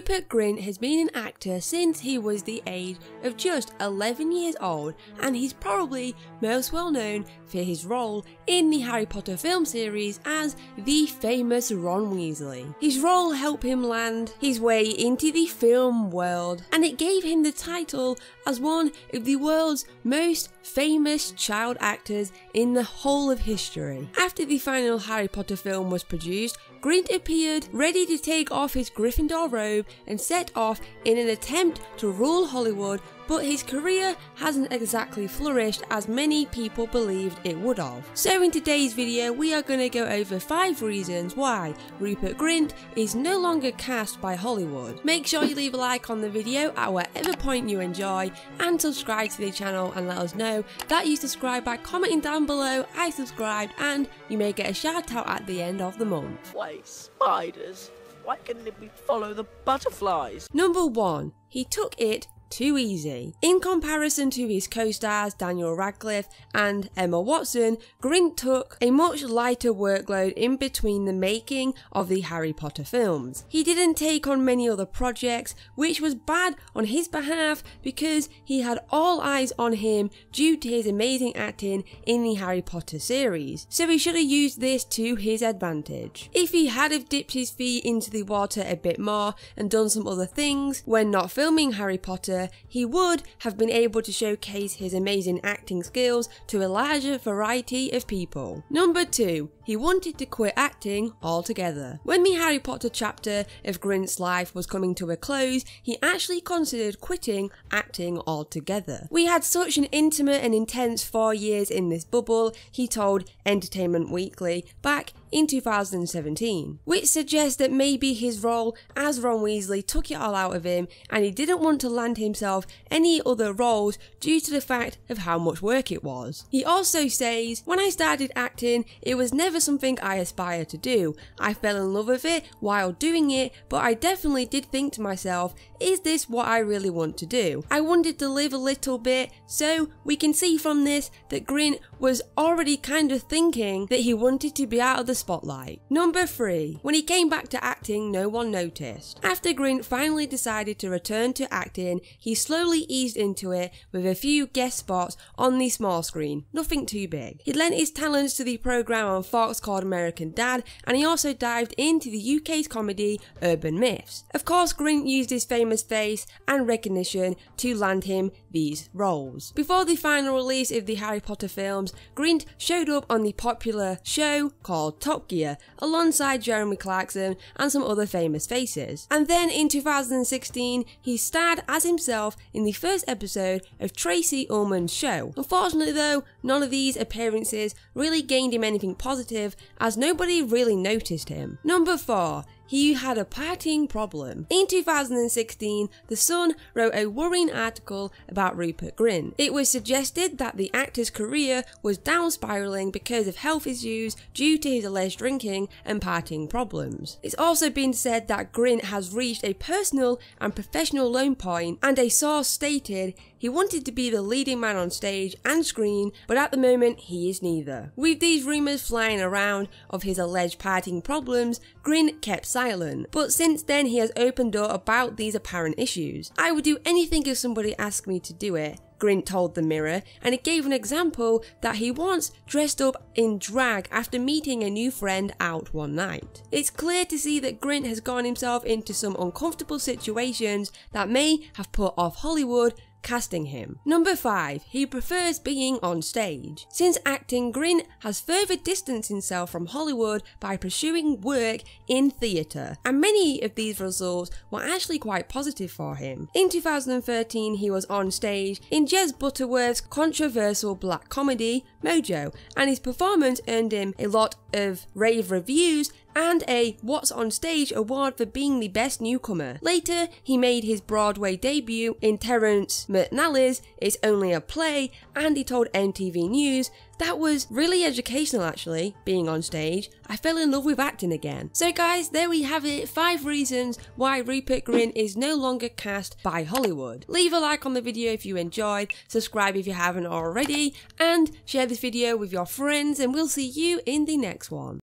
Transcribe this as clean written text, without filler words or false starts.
Rupert Grint has been an actor since he was the age of just 11 years old, and he's probably most well known for his role in the Harry Potter film series as the famous Ron Weasley. His role helped him land his way into the film world, and it gave him the title as one of the world's most famous child actors in the whole of history. After the final Harry Potter film was produced, Grint appeared ready to take off his Gryffindor robe and set off in an attempt to rule Hollywood, but his career hasn't exactly flourished as many people believed it would have. So in today's video we are going to go over 5 reasons why Rupert Grint is no longer cast by Hollywood. Make sure you leave a like on the video at whatever point you enjoy, and subscribe to the channel and let us know that you subscribe by commenting down below I subscribed, and you may get a shout out at the end of the month. Why spiders? Why couldn't we follow the butterflies? Number 1. He took it too easy. In comparison to his co-stars Daniel Radcliffe and Emma Watson, Grint took a much lighter workload in between the making of the Harry Potter films. He didn't take on many other projects, which was bad on his behalf because he had all eyes on him due to his amazing acting in the Harry Potter series, so he should have used this to his advantage. If he had have dipped his feet into the water a bit more and done some other things when not filming Harry Potter, he would have been able to showcase his amazing acting skills to a larger variety of people. Number 2. He wanted to quit acting altogether. When the Harry Potter chapter of Grint's life was coming to a close, he actually considered quitting acting altogether. "We had such an intimate and intense 4 years in this bubble," he told Entertainment Weekly back in 2017, which suggests that maybe his role as Ron Weasley took it all out of him and he didn't want to land himself any other roles due to the fact of how much work it was. He also says, "When I started acting, it was never something I aspired to do. I fell in love with it while doing it, but I definitely did think to myself, is this what I really want to do? I wanted to live a little bit," so we can see from this that Grint was already kind of thinking that he wanted to be out of the spotlight. Number 3. When he came back to acting, no one noticed. After Grint finally decided to return to acting, he slowly eased into it with a few guest spots on the small screen, nothing too big. He lent his talents to the programme on Fox called American Dad, and he also dived into the UK's comedy Urban Myths. Of course, Grint used his famous face and recognition to land him these roles. Before the final release of the Harry Potter films, Grint showed up on the popular show called Top Gear alongside Jeremy Clarkson and some other famous faces. And then in 2016, he starred as himself in the first episode of Tracy Ullman's show. Unfortunately though, none of these appearances really gained him anything positive as nobody really noticed him. Number 4. He had a partying problem. In 2016, The Sun wrote a worrying article about Rupert Grint. It was suggested that the actor's career was down spiralling because of health issues due to his alleged drinking and partying problems. It's also been said that Grint has reached a personal and professional low point, and a source stated he wanted to be the leading man on stage and screen, but at the moment he is neither. With these rumours flying around of his alleged partying problems, Grint kept silent, but since then he has opened up about these apparent issues. "I would do anything if somebody asked me to do it," Grint told the Mirror, and it gave an example that he once dressed up in drag after meeting a new friend out one night. It's clear to see that Grint has gotten himself into some uncomfortable situations that may have put off Hollywood casting him. Number 5. He prefers being on stage. Since acting, Grint has further distanced himself from Hollywood by pursuing work in theatre, and many of these results were actually quite positive for him. In 2013, he was on stage in Jez Butterworth's controversial black comedy Mojo, and his performance earned him a lot of rave reviews and a What's on Stage award for being the best newcomer. Later, he made his Broadway debut in Terrence McNally's It's Only a Play, and he told MTV News, "That was really educational actually, being on stage. I fell in love with acting again." So guys, there we have it, 5 reasons why Rupert Grint is no longer cast by Hollywood. Leave a like on the video if you enjoyed, subscribe if you haven't already, and share this video with your friends, and we'll see you in the next one.